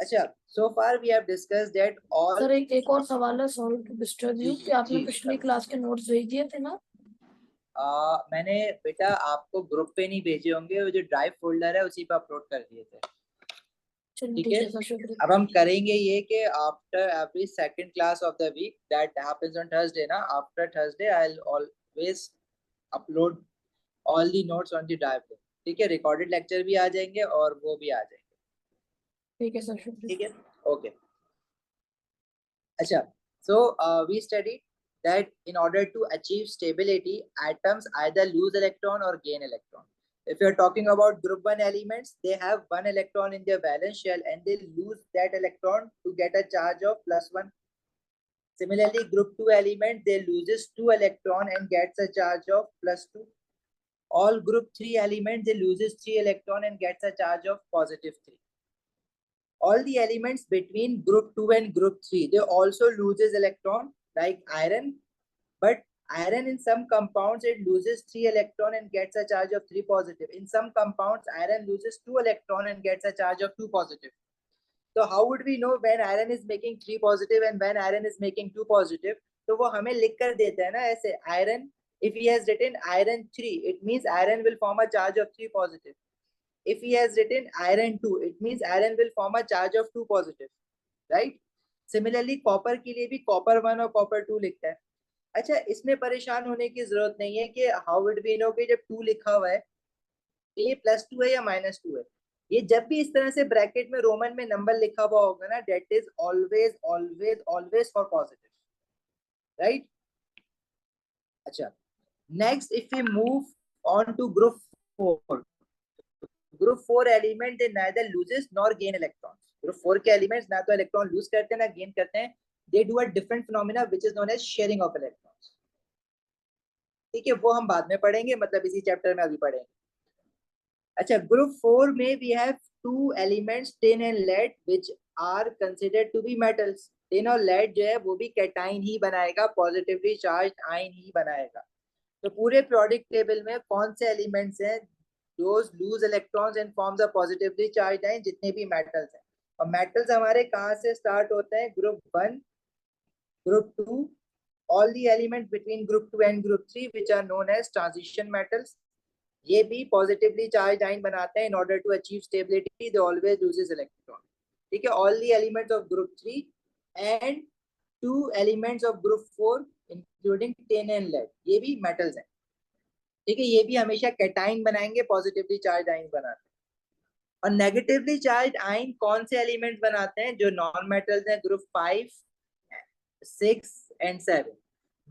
अच्छा, so far we have discussed that all. Sir एक और सवाल है, सॉरी टू डिस्टर्ब यू, कि आपने पिछली क्लास के नोट्स भेज दिए थे ना? मैंने बेटा आपको ग्रुप पे नहीं भेजे होंगे, वो जो ड्राइव फोल्डर है उसी पे अपलोड कर दिए थे। ठीक है, सर शुक्रिया। अब हम करेंगे ये कि after every second class of the week that happens on Thursday ना, after Thursday I will always upload all the notes on the drive. ठीक है, रिकॉर्डेड लेक्चर भी आ जाएंगे और वो भी आ जाएंगे। ठीक है सर, शुक्रिया। ठीक है, ओके। अच्छा, so we studied that in order to achieve stability, atoms either lose electron or gain electron. If you are talking about group 1 elements, they have one electron in their valence shell and they lose that electron to get a charge of +1. Similarly, group 2 element, they loses 2 electron and gets a charge of +2. All group 3 elements, they loses 3 electron and gets a charge of +3. All the elements between group 2 and group 3, they also loses electron, like iron, but iron in some compounds it loses 3 electron and gets a charge of 3 positive. In some compounds iron loses 2 electron and gets a charge of 2 positive. So how would we know when iron is making 3 positive and when iron is making 2 positive? तो वो हमें लिख कर देता है ना ऐसे, iron, if he has written iron 3, it means iron will form a charge of 3 positive. If he has written iron 2, it means iron will form a charge of 2 positive, right? Similarly, copper के लिए भी copper 1 और copper 2 लिखता है। अच्छा, इसमें परेशान होने की जरूरत नहीं है कि how would we know कि जब 2 लिखा हुआ है ये +2 है या -2 है। ये जब भी इस तरह से ब्रैकेट में रोमन में नंबर लिखा हुआ होगा ना, that is always always always for positive, right? अच्छा, next if we move on to group 4, group 4 element they neither loses nor gain electrons. Group 4 के एलिमेंट्स ना तो इलेक्ट्रॉन लूज करते हैं ना गेन करते हैं। They do a different phenomena which is known as sharing of electrons. ठीक है, वो हम बाद में पढ़ेंगे, मतलब इसी चैप्टर में अभी पढ़ेंगे। अच्छा, ग्रुप 4 में we have two elements tin and lead which are considered to be metals. Tin और लेड जो है वो भी कैटाइन ही बनाएगा, पॉजिटिवली चार्ज्ड आयन ही बनाएगा। तो पूरे पीरियोडिक टेबल में कौन से एलिमेंट्स हैं those lose electrons and forms a positively charged ion, जितने भी metals हैं। और metals हमारे कहाँ से start होते हैं? group 1, group 2, all the elements between group 2 and group 3 which are known as transition metals, ये भी positively charged ion बनाते हैं। in order to achieve stability they always loses electron। ठीक है, all the elements of group 3 and 2 elements of group 4 including tin and lead, ये भी metals हैं। ठीक है, ये भी हमेशा कैटाइन बनाएंगे, पॉजिटिवली चार्ज आयन बनाते हैं। और नेगेटिवली चार्ज आयन कौन से एलिमेंट बनाते हैं? जो नॉन मेटल्स हैं, ग्रुप 5, 6 एंड 7।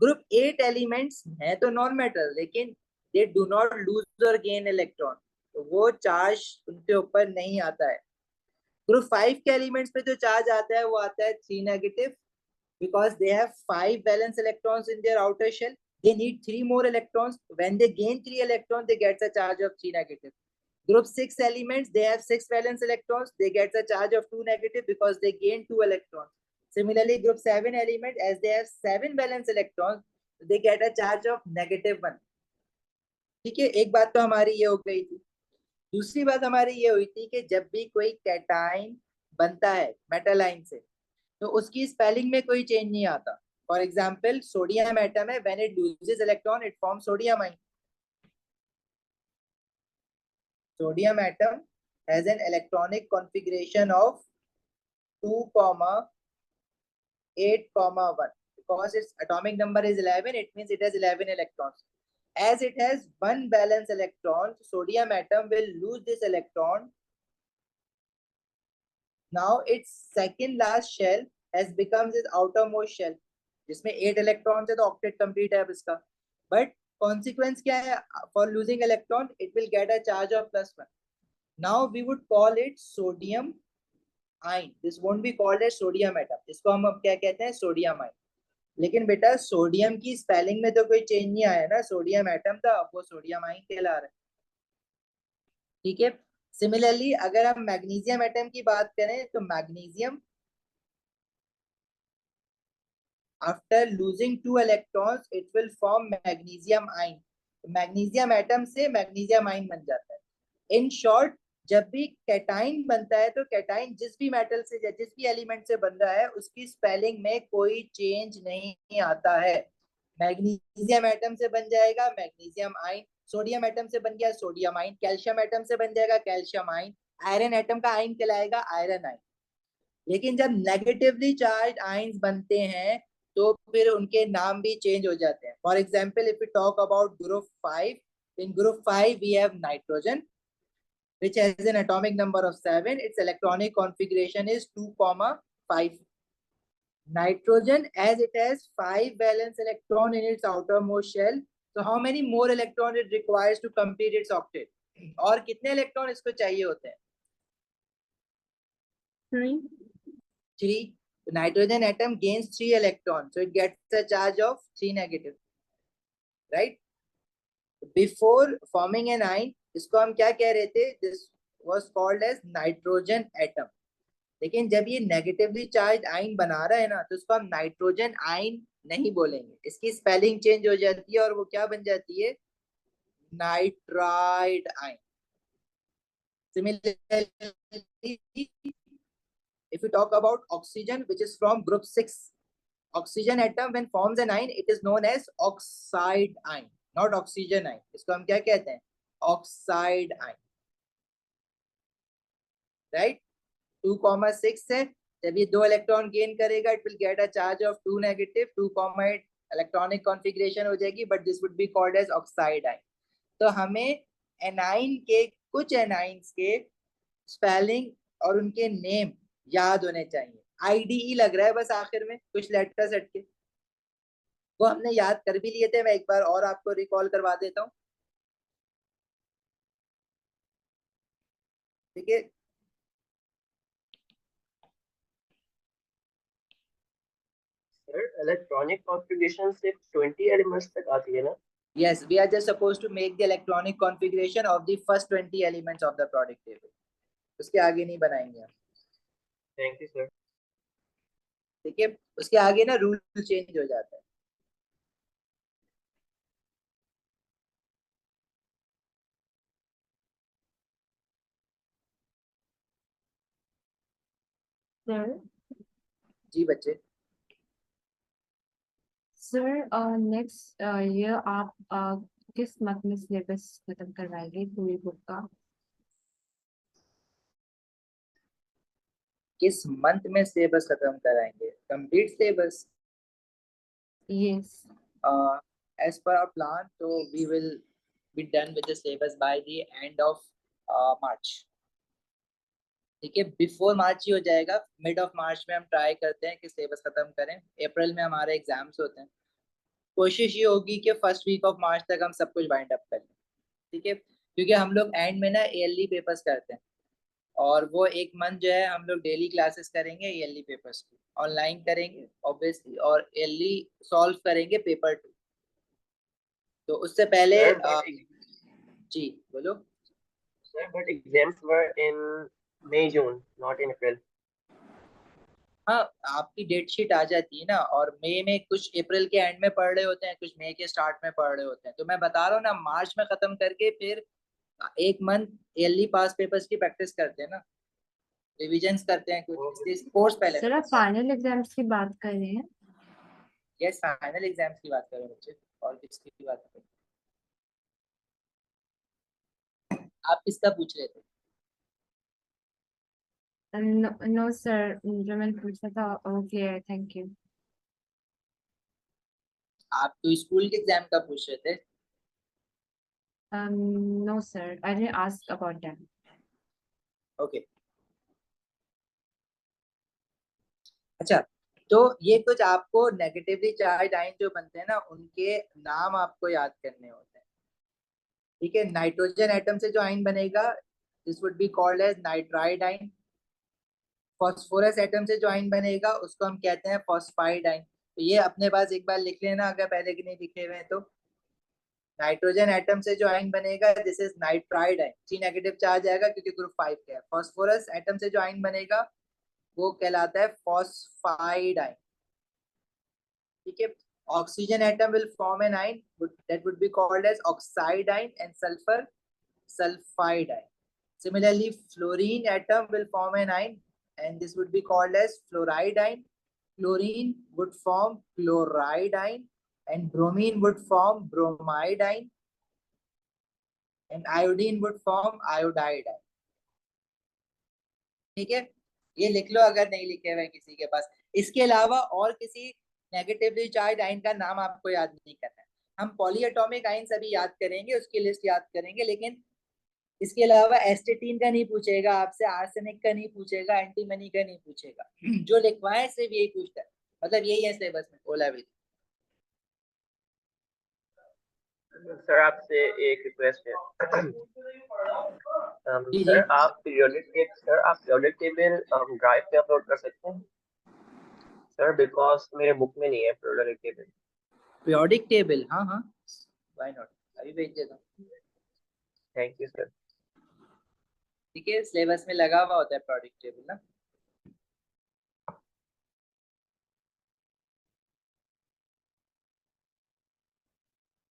ग्रुप 8 एलिमेंट्स हैं तो नॉन मेटल, लेकिन दे डू नॉट लूज और गेन इलेक्ट्रॉन, तो वो चार्ज उनके ऊपर नहीं आता है। ग्रुप 5 के एलिमेंट्स पे जो चार्ज आता है वो आता है 3 negative, because they have 5 valence electrons in their outer shell. They need 3 more electrons. When they gain 3 electrons, they get a charge of 3 negative. Group 6 elements, they have 6 valence electrons. They get a charge of 2 negative because they gain 2 electrons. Similarly, group 7 element, as they have 7 valence electrons, they get a charge of -1. ठीक है, एक बात तो हमारी ये हो गई थी। दूसरी बात हमारी ये हुई थी कि जब भी कोई कैटाइन बनता है मेटल आयन से तो उसकी स्पेलिंग में कोई चेंज नहीं आता। फॉर एग्जाम्पल, सोडियम एटम है, when it loses electron it form sodium ion. Sodium atom has an electronic configuration of 2,8,1 because its atomic number is 11, it means it has 11 electrons. As it has one valence electron, sodium atom will lose this electron. Now its second last shell has become its outermost shell, जिसमें 8 electron है तो octet complete है अब इसका। But consequence क्या है? For losing electron it will get a charge of +1। Now we would call it sodium ion, this won't be called as sodium atom, इसको हम अब क्या कहते हैं? Sodium ion. लेकिन बेटा सोडियम की स्पेलिंग में तो कोई चेंज नहीं आया ना, सोडियम एटम था, अब वो सोडियम आयन कहला रहा है। ठीक है, सिमिलरली अगर हम मैग्नीशियम एटम की बात करें तो magnesium after losing 2 electrons it will form magnesium ion। magnesium atom से magnesium ion बन जाता है। in short, जब भी कैटाइन बनता है तो कैटाइन जिस भी मेटल से या जिस भी एलिमेंट से बन रहा है उसकी स्पेलिंग में कोई चेंज नहीं आता है। मैग्नीशियम एटम से बन जाएगा मैग्नीशियम आइन, सोडियम एटम से बन गया सोडियम आइन, कैल्शियम एटम से बन जाएगा कैल्शियम आइन, आयरन एटम का आइन कहलाएगा आयरन आइन। लेकिन जब नेगेटिवली चार्ज आइंस बनते हैं तो फिर उनके नाम भी चेंज हो जाते हैं। For example if you talk about group 5, in group 5 we have nitrogen which has an atomic number of 7. Its electronic configuration is 2,5. Nitrogen, as it has 5 valence electron in its outermost shell, so how many more electron it requires to complete its octet? और कितने electron इसको चाहिए होते हैं? 3. The nitrogen atom gains 3 electrons, so it gets a charge of 3 negative, right? Before forming an ion, इसको हम क्या कह रहे थे? This was called as nitrogen atom. लेकिन जब ये नेगेटिवली चार्ज आइन बना रहा है ना तो उसको हम नाइट्रोजन आइन नहीं बोलेंगे, इसकी स्पेलिंग चेंज हो जाती है और वो क्या बन जाती है? नाइट्राइड आइन। Similarly, if you talk about oxygen which is from group 6, oxygen atom when forms an ion it is known as oxide ion, not oxygen ion. इसको हम क्या कहते हैं? Oxide ion, right? 2,6 है, जब ये 2 इलेक्ट्रॉन गेन करेगा it will get a charge of 2 negative, 2,8 electronic configuration हो जाएगी, but this would be called as oxide ion. तो हमें एनाइन के कुछ एनाइंस के स्पेलिंग और उनके नेम याद होने चाहिए। आईडीई लग रहा है बस आखिर में कुछ लेटर्स हट के, वो हमने याद कर भी लिए थे, मैं एक बार और आपको रिकॉल करवा देता हूँ। ठीक है, सर इलेक्ट्रॉनिक कॉन्फ़िगरेशन सिर्फ 20 एलिमेंट्स तक आती है ना? yes, we are just supposed to make the electronic configuration of the first 20 elements of the periodic table, उसके आगे नहीं बनाएंगे हम। Thank you sir. ठीक है, उसके आगे ना रूल चेंज हो जाता है। सर जी बच्चे, सर नेक्स्ट ईयर आप किस मंथ में सिलेबस खत्म करवाएंगे पूरी बुक का? किस मंथ में सिलेबस खत्म कराएंगे? Complete syllabus? Yes. As per our plan, so we will be done with the syllabus by the end of March. ठीक है, बिफोर मार्च ही हो जाएगा, मिड ऑफ मार्च में हम ट्राई करते हैं कि सिलेबस खत्म करें। अप्रैल में हमारे एग्जाम्स होते हैं, कोशिश ये होगी कि फर्स्ट वीक ऑफ मार्च तक हम सब कुछ बाइंड अप कर लें। ठीक है, क्योंकि हम लोग एंड में ना ईयरली पेपर्स करते हैं और वो एक मंथ जो है हम लोग डेली क्लासेस करेंगे, ईयरली पेपर्स की ऑनलाइन करेंगे ऑब्वियसली, और ईयरली सॉल्व करेंगे पेपर 2। तो उससे पहले जी बोलो। Sir but exams were in May June not in April. हाँ, आपकी डेट शीट आ जाती है ना, और मई में कुछ अप्रैल के एंड में पढ़ रहे होते हैं, कुछ मई के स्टार्ट में पढ़ रहे होते हैं। तो मैं बता रहा हूँ ना, मार्च में खत्म करके फिर एक मंथ ईयरली पास पेपर्स की प्रैक्टिस करते हैं ना, रिविजन्स करते हैं, कुछ कोर्स पहले। सर आप फाइनल एग्जाम्स की बात कर रहे हैं? यस, फाइनल एग्जाम्स की बात कर रहे हैं बच्चे, और किसकी बात कर रहे हैं? आप किसका पूछ रहे थे? नो सर, जो मैंने पूछा था ओके थैंक यू। आप तो स्कूल के एग्जाम का पूछ रहे थे? No sir, I didn't ask about that. Okay, अच्छा, तो ये कुछ आपको नेगेटिवली चार्ज आयन जो बनते हैं ना उनके नाम आपको याद करने होते हैं। ठीक है, नाइट्रोजन एटम से जो आयन बनेगा this would be called as nitride ion. Phosphorus atom से जो आयन बनेगा उसको हम कहते हैं फॉस्फाइड आयन। तो ये अपने पास एक बार लिख लेना अगर पहले के नहीं लिखे हुए हैं तो। नाइट्रोजन एटम से जो आयन बनेगा this is nitride ion, 3 negative charge आएगा क्योंकि ग्रुप 5 का है। फॉस्फोरस एटम से जो आयन बनेगा वो कहलाता है फॉस्फाइड आयन। ठीक है, oxygen atom will form an ion that would be called as oxide ion, and sulfur sulfide ion. Similarly, fluorine atom will form an ion, and this would be called as fluoride ion. Chlorine would form chloride ion, and bromine would form bromide ion, and iodine would form iodide ion. ठीक है, ये लिख लो अगर नहीं लिखे हुए किसी के पास। इसके अलावा और किसी नेगेटिवली चार्ज आयन का नाम आपको याद नहीं करना है। हम पॉलीएटॉमिक आयन सभी याद करेंगे, उसकी लिस्ट याद करेंगे, लेकिन इसके अलावा एस्टेटीन का नहीं पूछेगा आपसे, आर्सेनिक का नहीं पूछेगा, एंटीमनी का नहीं पूछेगा। जो लिखवाए सिर्फ यही पूछता है, मतलब यही है सिलेबस में ओ लेवल। सर आपसे एक रिक्वेस्ट है। जी, सर जी। आप पीरियोडिक टेबल ड्राइव पे अपलोड कर सकते हैं सर, बिकॉज मेरे बुक में नहीं है पीरियोडिक टेबल। पीरियोडिक टेबल, हाँ हाँ, व्हाई नॉट, अभी भेज देता हूँ। Thank you sir. ठीक है, सिलेबस में लगा हुआ होता है पीरियोडिक टेबल ना।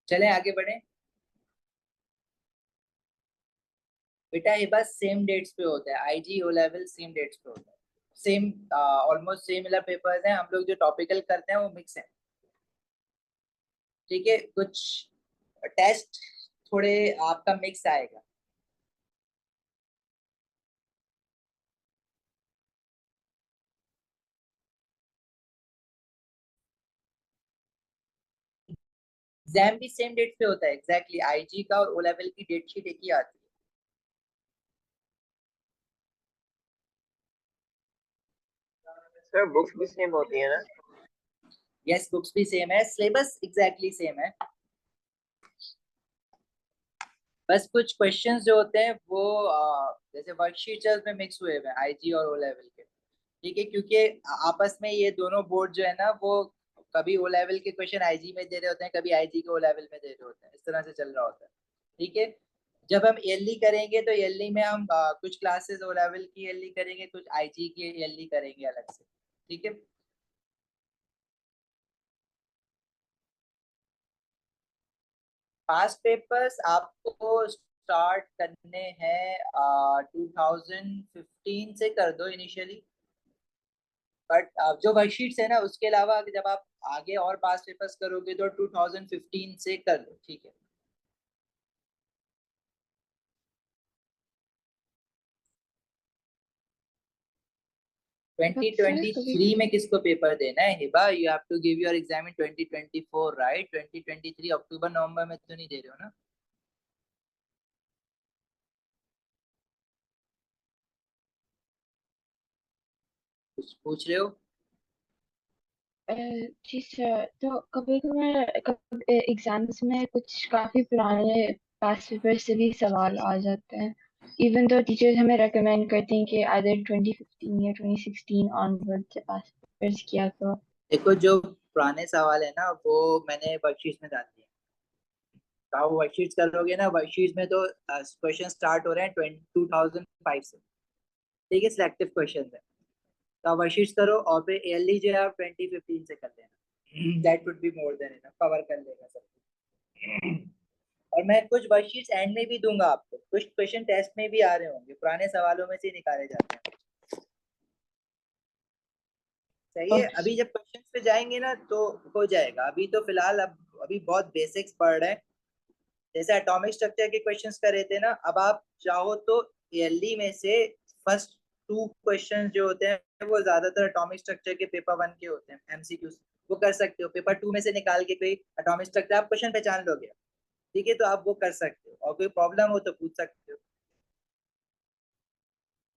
चले आगे बढ़े बेटा। ये बस सेम डेट्स पे होता है, IG O level same dates पे होता है, सेम ऑलमोस्ट सिमिलर पेपर्स हैं। हम लोग जो टॉपिकल करते हैं वो मिक्स है। ठीक है, कुछ टेस्ट थोड़े आपका मिक्स आएगा। एग्जाम भी सेम डेट पे होता है एग्जैक्टली, आईजी का और ओ लेवल की डेट शीट एक ही आती है। सर बुक्स भी सेम होती है ना? यस, बुक्स भी सेम है, सिलेबस एग्जैक्टली सेम है। बस कुछ क्वेश्चंस जो होते हैं वो जैसे वर्कशीट्स में मिक्स हुए हैं आईजी और ओ लेवल के। ठीक है, क्योंकि आपस में ये दोनों बोर्ड जो है ना, वो कभी ओ लेवल के क्वेश्चन आईजी में दे रहे होते हैं, कभी आईजी के ओ लेवल में दे रहे होते हैं, इस तरह से चल रहा होता है। ठीक है, जब हम ईयरली करेंगे तो ईयरली में हम कुछ क्लासेस ओ लेवल की ईयरली करेंगे, कुछ आईजी की ईयरली करेंगे अलग से। ठीक है, पास्ट पेपर्स आपको स्टार्ट करने हैं 2015 से कर दो इनिशियली, बट जो वर्कशीट्स है ना उसके अलावा जब आप आगे और पास्ट पेपर्स करोगे तो 2015 से कर दो। ठीक है, कब से कभी 2023 में किसको पेपर देना है Hiba? You have to give your exam in 2024 right? 2023 अक्टूबर नवंबर में तो नहीं दे रहे हो ना? कुछ पूछ रहे हो? जी सर, तो कभी कभी एग्जाम्स में कुछ काफी पुराने पास्ट पेपर से भी सवाल आ जाते हैं, इवन तो टीचर्स हमें रेकमेंड करते हैं कि आइदर 2015 या 2016 ऑनवर्ड से पास्ट पेपर्स किया करो। देखो, जो पुराने सवाल है ना वो मैंने वर्कशीट में डाल दिया। तो आप वर्कशीट करोगे ना, वर्कशीट में तो क्वेश्चन स्टार्ट हो रहे हैं 2005 से। ठीक है, सिलेक्टिव क्वेश्चन है, तो आप वर्कशीट करो और फिर ईयरली जो है आप 2015 से कर लेना। That would be more than enough, cover कर लेगा सब। और मैं कुछ वर्कशीट्स एंड में भी दूंगा आपको, कुछ क्वेश्चन टेस्ट में भी आ रहे होंगे, पुराने सवालों में से निकाले जाते हैं। सही है, अभी जब क्वेश्चंस पे जाएंगे ना तो हो जाएगा। अभी तो फिलहाल अभी बहुत बेसिक्स पढ़ रहे हैं। जैसे एटॉमिक स्ट्रक्चर के क्वेश्चंस कर रहे थे ना, अब आप चाहो तो ईयरली में से फर्स्ट 2 क्वेश्चन जो होते हैं वो ज्यादातर एटॉमिक स्ट्रक्चर के पेपर 1 के होते हैं, एमसीक्यूज, वो कर सकते हो। पेपर 2 में से निकाल के कोई एटॉमिक स्ट्रक्चर आप क्वेश्चन पहचान लोगे, ठीक है, तो आप वो कर सकते हो, और कोई प्रॉब्लम हो तो पूछ सकते हो।